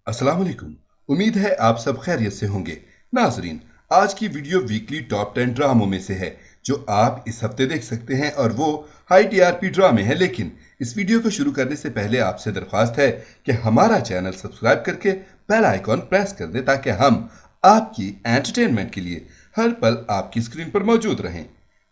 अस्सलाम वालेकुम। उम्मीद है आप सब खैरियत से होंगे। नाजरीन, आज की वीडियो वीकली टॉप 10 ड्रामों में से है जो आप इस हफ्ते देख सकते हैं और वो हाई टीआरपी ड्रामे है। लेकिन इस वीडियो को शुरू करने से पहले आपसे दरख्वास्त है कि हमारा चैनल सब्सक्राइब करके बेल आइकॉन प्रेस कर दे ताकि हम आपकी एंटरटेनमेंट के लिए हर पल आपकी स्क्रीन पर मौजूद रहें।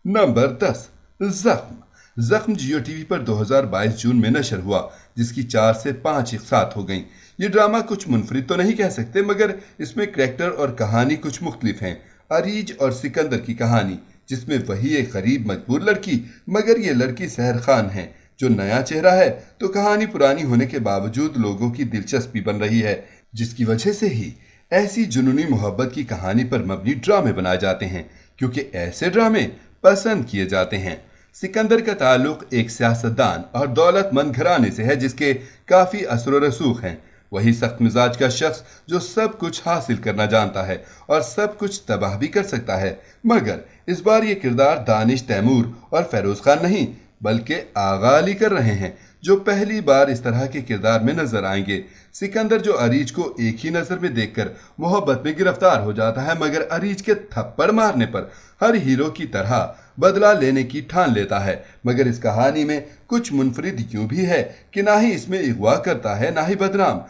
नंबर 10, जख्म। जख्म जियो टीवी पर 2022 जून में नशर हुआ, जिसकी 4 से 5 एक साथ हो गई। ये ड्रामा कुछ मुनफरिद तो नहीं कह सकते, मगर इसमें करैक्टर और कहानी कुछ मुख्तलिफ हैं। अरीज और सिकंदर की कहानी, जिसमें वही एक गरीब मजबूर लड़की, मगर ये लड़की सहर खान है जो नया चेहरा है, तो कहानी पुरानी होने के बावजूद लोगों की दिलचस्पी बन रही है, जिसकी वजह से ही ऐसी जुनूनी मोहब्बत की कहानी पर मबनी ड्रामे बनाए जाते हैं, क्योंकि ऐसे ड्रामे पसंद किए जाते हैं। सिकंदर का ताल्लुक एक सियासतदान और दौलतमंद घराने से है जिसके काफ़ी असर व रसूख हैं। वही सख्त मिजाज का शख्स जो सब कुछ हासिल करना जानता है और सब कुछ तबाह भी कर सकता है। मगर इस बार ये किरदार दानिश तैमूर और फेरोज खान नहीं बल्कि आगा अली कर रहे हैं, जो पहली बार इस तरह के किरदार में नजर आएंगे। सिकंदर जो अरीज को एक ही नजर में देखकर मोहब्बत में गिरफ्तार हो जाता है, मगर अरीज के थप्पड़ मारने पर हर हीरो की तरह बदला लेने की ठान लेता है। मगर इस कहानी में कुछ मुनफरिद यूं भी है कि ना ही इसमें अगवा करता है ना ही बदनाम,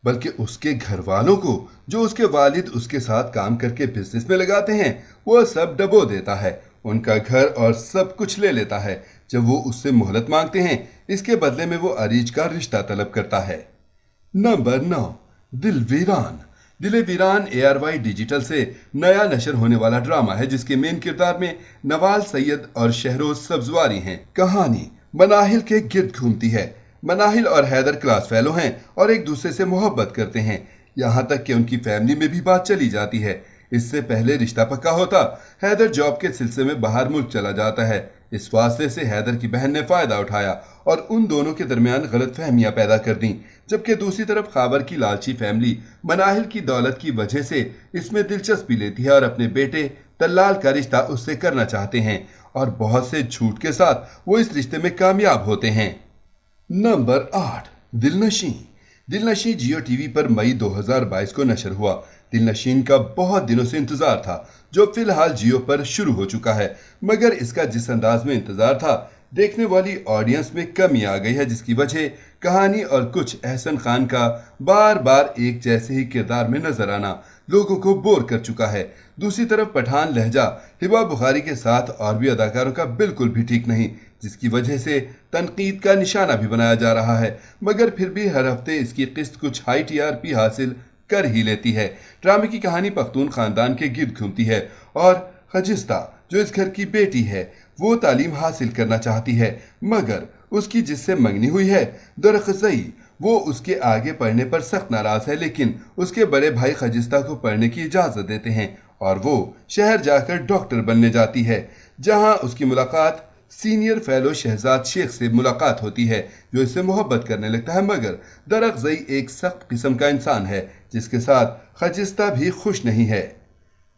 बल्कि उसके घर वालों को जो उसके वालिद उसके साथ काम करके बिजनेस में लगाते हैं वो सब डबो देता है, उनका घर और सब कुछ ले लेता है। जब वो उससे मोहलत मांगते हैं, इसके बदले में वो अरीज का रिश्ता तलब करता है। नंबर 9, दिल वीरान। दिल वीरान ARY डिजिटल से नया नशर होने वाला ड्रामा है जिसके मेन किरदार में नवाल सैयद और शहरोज सब्जवारी हैं। कहानी मनाहिल के गिर्द घूमती है। मनाहिल और हैदर क्लास फेलो हैं और एक दूसरे से मोहब्बत करते हैं, यहाँ तक कि उनकी फैमिली में भी बात चली जाती है। इससे पहले रिश्ता पक्का होता, हैदर जॉब के सिलसिले में बाहर मुल्क चला जाता है। इस फासले से हैदर की बहन ने फायदा उठाया और उन दोनों के दरमियान गलत फहमियां पैदा कर दी, जबकि दूसरी तरफ खाबर की लालची फैमिली मनाहिल की दौलत की वजह से इसमें दिलचस्पी लेती है और अपने बेटे तल्लाल का रिश्ता उससे करना चाहते हैं, और बहुत से झूठ के साथ वो इस रिश्ते में कामयाब होते हैं। नंबर 8, दिलनशीं। दिलनशीं जियो टीवी पर मई 2022 को नशर हुआ। दिलनशीं का बहुत दिनों से इंतजार था, जो फिलहाल जियो पर शुरू हो चुका है, मगर इसका जिस अंदाज में इंतजार था, देखने वाली ऑडियंस में कमी आ गई है, जिसकी वजह कहानी और कुछ एहसन खान का बार बार एक जैसे ही किरदार में नजर आना लोगों को बोर कर चुका है। दूसरी तरफ पठान लहजा हिबा बुखारी के साथ और भी अदाकारों का बिल्कुल भी ठीक नहीं, जिसकी वजह से तनकीद का निशाना भी बनाया जा रहा है, मगर फिर भी हर हफ्ते इसकी किस्त कुछ हाई टीआरपी हासिल कर ही लेती है। ड्रामे की कहानी पख्तून खानदान के गिर्द घूमती है और खजिस्ता जो इस घर की बेटी है वो तालीम हासिल करना चाहती है, मगर उसकी जिससे मंगनी हुई है दरख्जई वो उसके आगे पढ़ने पर सख्त नाराज है, लेकिन उसके बड़े भाई खजिस्ता को पढ़ने की इजाज़त देते हैं और वो शहर जाकर डॉक्टर बनने जाती है, जहां उसकी मुलाकात सीनियर फेलो शहजाद शेख से मुलाकात होती है, जो इससे मोहब्बत करने लगता है, मगर दरअसल एक सख्त किस्म का इंसान है जिसके साथ खजिस्ता भी खुश नहीं है।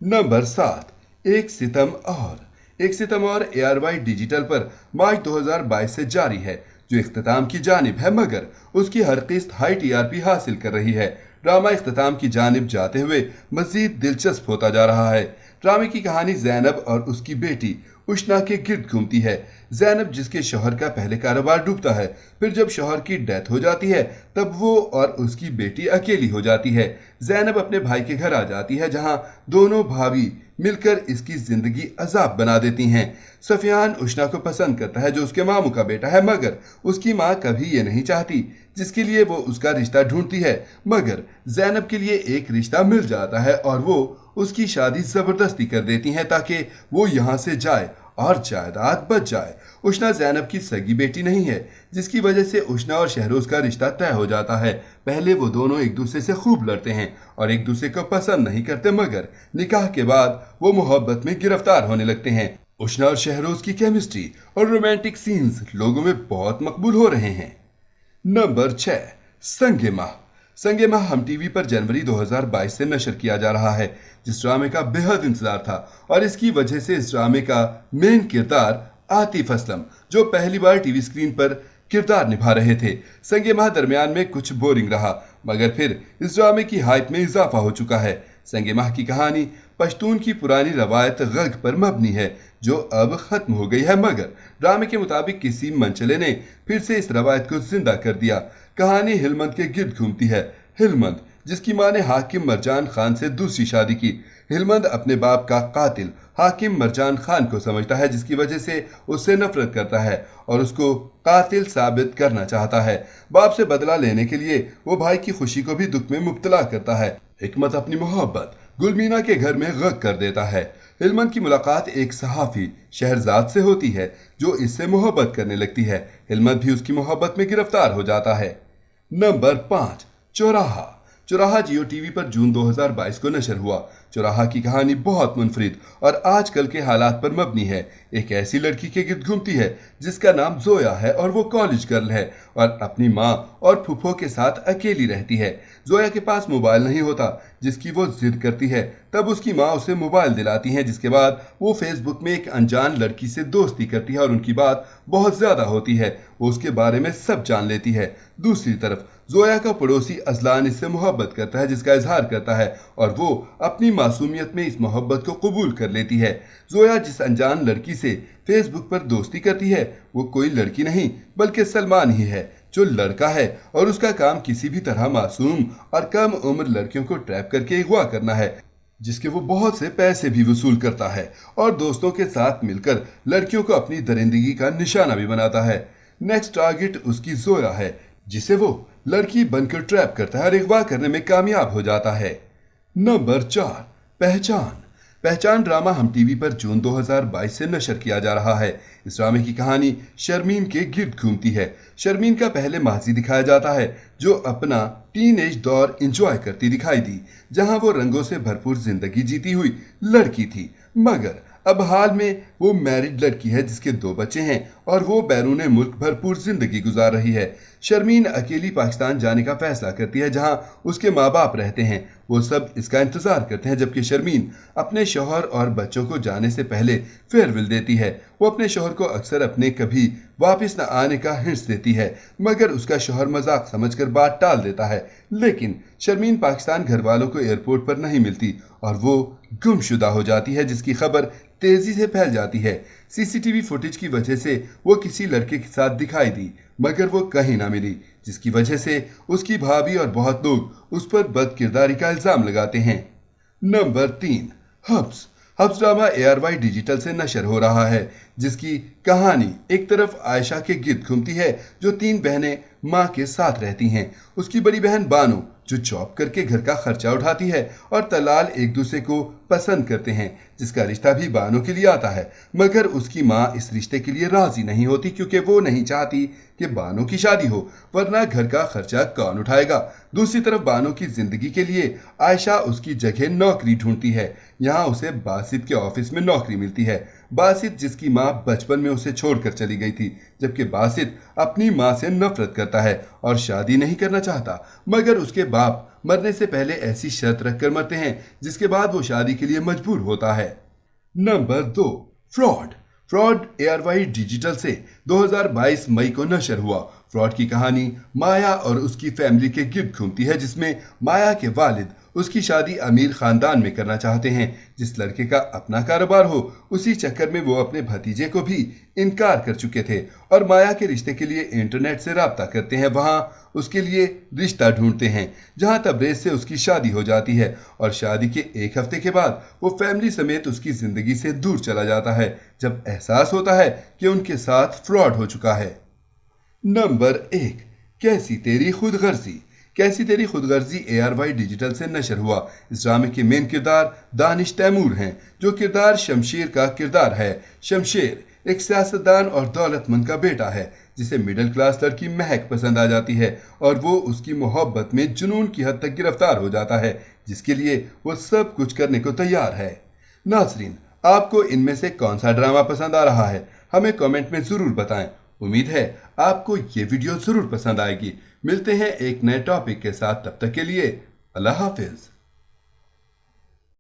नंबर 7, एक सितम और ARY डिजिटल पर मार्च 2022 से जारी है, जो इख्तिताम की जानिब है, मगर उसकी हर किस्त हाई टीआरपी हासिल कर रही है। ड्रामा इख्तिताम की जानिब जाते हुए मजीद दिलचस्प होता जा रहा है। ड्रामे की कहानी जैनब और उसकी बेटी उष्णा के गिर्द घूमती है। जैनब जिसके शौहर का पहले कारोबार डूबता है, फिर जब शौहर की डेथ हो जाती है तब वो और उसकी बेटी अकेली हो जाती है। जैनब अपने भाई के घर आ जाती है, जहां दोनों भाभी मिलकर इसकी जिंदगी अजाब बना देती हैं। सफियान उष्णा को पसंद करता है जो उसके मामू का बेटा है, मगर उसकी माँ कभी ये नहीं चाहती, जिसके लिए वो उसका रिश्ता ढूंढती है, मगर जैनब के लिए एक रिश्ता मिल जाता है और वो उसकी शादी जबरदस्ती कर देती हैं ताकि वो यहाँ से जाए और जायदाद बच जाए। उष्णा जैनब की सगी बेटी नहीं है, जिसकी वजह से उष्णा और शहरोज का रिश्ता तय हो जाता है। पहले वो दोनों एक दूसरे से खूब लड़ते हैं और एक दूसरे को पसंद नहीं करते, मगर निकाह के बाद वो मोहब्बत में गिरफ्तार होने लगते हैं। उष्णा और शहरोज की केमिस्ट्री और रोमांटिक सीन्स लोगों में बहुत मकबूल हो रहे हैं। नंबर 6, संगे माह। संगे माह हम टीवी पर जनवरी 2022 से नशर किया जा रहा है, जिस ड्रामे का बेहद इंतजार था, और इसकी वजह से इस ड्रामे का मेन किरदार आतिफ असलम, जो पहली बार टीवी स्क्रीन पर किरदार निभा रहे थे। संगे माह दरमियान में कुछ बोरिंग रहा, मगर फिर इस ड्रामे की हाइप में इजाफा हो चुका है। संगे माह की कहानी पश्तून की पुरानी रवायत गग पर मबनी है जो अब खत्म हो गई है, मगर ड्रामे के मुताबिक किसी मनचले ने फिर से इस रवायत को जिंदा कर दिया। कहानी हिलमंद के गिर्द घूमती है। हिलमंद, जिसकी मां ने हाकिम मरजान खान से दूसरी शादी की। हिलमंद अपने बाप का कातिल हाकिम मरजान खान को समझता है, जिसकी वजह से उससे नफरत करता है और उसको कातिल साबित करना चाहता है। बाप से बदला लेने के लिए वो भाई की खुशी को भी दुख में मुब्तला करता है। हिकमत अपनी मोहब्बत गुलमीना के घर में गग कर देता है। हिलमंद की मुलाकात एक सहाफी शहरजाद से होती है जो इससे मोहब्बत करने लगती है। हिलमंद भी उसकी मोहब्बत में गिरफ्तार हो जाता है। नंबर 5, चौराहा। चौराहा जियो टीवी पर जून 2022 को नशर हुआ। चौराहा की कहानी बहुत मुनफरिद और आजकल के हालात पर मबनी है। एक ऐसी लड़की के गिर्द घूमती है जिसका नाम जोया है और वो कॉलेज गर्ल है और अपनी माँ और फूफो के साथ अकेली रहती है। जोया के पास मोबाइल नहीं होता जिसकी वो जिद करती है। तब उसकी माँ उसे मोबाइल दिलाती है, जिसके बाद वो फेसबुक में एक अनजान लड़की से दोस्ती करती है और उनकी बात बहुत ज्यादा होती है। वो उसके बारे में सब जान लेती है। दूसरी तरफ जोया का पड़ोसी अजलान इससे मोहब्बत करता है, जिसका इजहार करता है और वो अपनी मासूमियत में इस मोहब्बत को कबूल कर लेती है। जोया जिस अनजान लड़की से फेसबुक पर दोस्ती करती है वो कोई लड़की नहीं बल्कि सलमान ही है, जो लड़का है और उसका काम किसी भी तरह मासूम और कम उम्र लड़कियों को ट्रैप करके अगवा करना है, जिसके वो बहुत से पैसे भी वसूल करता है और दोस्तों के साथ मिलकर लड़कियों को अपनी दरिंदगी का निशाना भी बनाता है। नेक्स्ट टारगेट उसकी जोया है, जिसे वो लड़की बनकर ट्रैप करता है और अगवा करने में कामयाब हो जाता है। नंबर 4, पहचान। पहचान ड्रामा हम टीवी पर जून 2022 से नशर किया जा रहा है। इस ड्रामे की कहानी शर्मीन के गिर्द घूमती है। शर्मीन का पहले माजी दिखाया जाता है जो अपना टीनेज दौर एंजॉय करती दिखाई दी, जहां वो रंगों से भरपूर जिंदगी जीती हुई लड़की थी, मगर अब हाल में वो मैरिड लड़की है जिसके 2 बच्चे हैं और वो बैरून मुल्क भरपूर जिंदगी गुजार रही है। शर्मीन अकेली पाकिस्तान जाने का फैसला करती है जहां उसके माँ बाप रहते हैं। वो सब इसका इंतजार करते हैं, जबकि शर्मीन अपने शौहर और बच्चों को जाने से पहले फेयरवेल देती है। वो अपने शौहर को अक्सर अपने कभी वापस न आने का हिंट्स देती है, मगर उसका शौहर मजाक समझकर बात टाल देता है। लेकिन शर्मीन पाकिस्तान घर वालों को एयरपोर्ट पर नहीं मिलती और वो गुमशुदा हो जाती है, जिसकी खबर तेजी से फैल जाती है। सीसीटीवी फुटेज की वजह से वो किसी लड़के के साथ दिखाई दी, मगर वो कहीं ना मिली, जिसकी वजह से उसकी भाभी और बहुत लोग उस पर बदकिरदारी का इल्जाम लगाते हैं। Number 3, Hubs. Hubs drama ARY digital से नशर हो रहा है, जिसकी कहानी एक तरफ आयशा के गिर्द घूमती है जो 3 बहनें माँ के साथ रहती हैं। उसकी बड़ी बहन बानो जो जॉब करके घर का खर्चा उठाती है और तलाल एक दूसरे को पसंद करते हैं, जिसका रिश्ता भी बानो के लिए आता है, मगर उसकी माँ इस रिश्ते के लिए राजी नहीं होती क्योंकि वो नहीं चाहती कि बानो की शादी हो, वरना घर का खर्चा कौन उठाएगा। दूसरी तरफ बानो की जिंदगी के लिए आयशा उसकी जगह नौकरी ढूंढती है। यहाँ उसे बासित के ऑफिस में नौकरी मिलती है। बासित जिसकी माँ बचपन में उसे छोड़कर चली गई थी, जबकि बासित अपनी माँ से नफरत करता है और शादी नहीं करना चाहता, मगर उसके बाप मरने से पहले ऐसी शर्त रखकर मरते हैं जिसके बाद वो शादी के लिए मजबूर होता है। Number 2, fraud. Fraud ARY digital से 2022 मई को नशर हुआ। फ्रॉड की कहानी माया और उसकी फैमिली के गिर्द घूमती है, जिसमें माया के वालिद उसकी शादी अमीर खानदान में करना चाहते हैं, जिस लड़के का अपना कारोबार हो। उसी चक्कर में वो अपने भतीजे को भी इनकार कर चुके थे और माया के रिश्ते के लिए इंटरनेट से राब्ता करते हैं। वहाँ उसके लिए रिश्ता ढूंढते हैं, जहाँ तबरेज से उसकी शादी हो जाती है और शादी के 1 हफ्ते के बाद वो फैमिली समेत उसकी जिंदगी से दूर चला जाता है, जब एहसास होता है कि उनके साथ फ्रॉड हो चुका है। नंबर 1, कैसी तेरी खुदगर्जी। कैसी तेरी खुदगर्जी ARY डिजिटल से नशर हुआ। इस ड्रामे के मेन किरदार दानिश तैमूर हैं, जो किरदार शमशेर का किरदार है। शमशेर एक सियासतदान और दौलतमंद का बेटा है, जिसे मिडिल क्लास लड़की महक पसंद आ जाती है और वो उसकी मोहब्बत में जुनून की हद तक गिरफ्तार हो जाता है, जिसके लिए वो सब कुछ करने को तैयार है। नाज़रीन, आपको इनमें से कौन सा ड्रामा पसंद आ रहा है, हमें कमेंट में ज़रूर बताएं। उम्मीद है आपको ये वीडियो ज़रूर पसंद आएगी। मिलते हैं एक नए टॉपिक के साथ, तब तक के लिए अल्लाह हाफिज।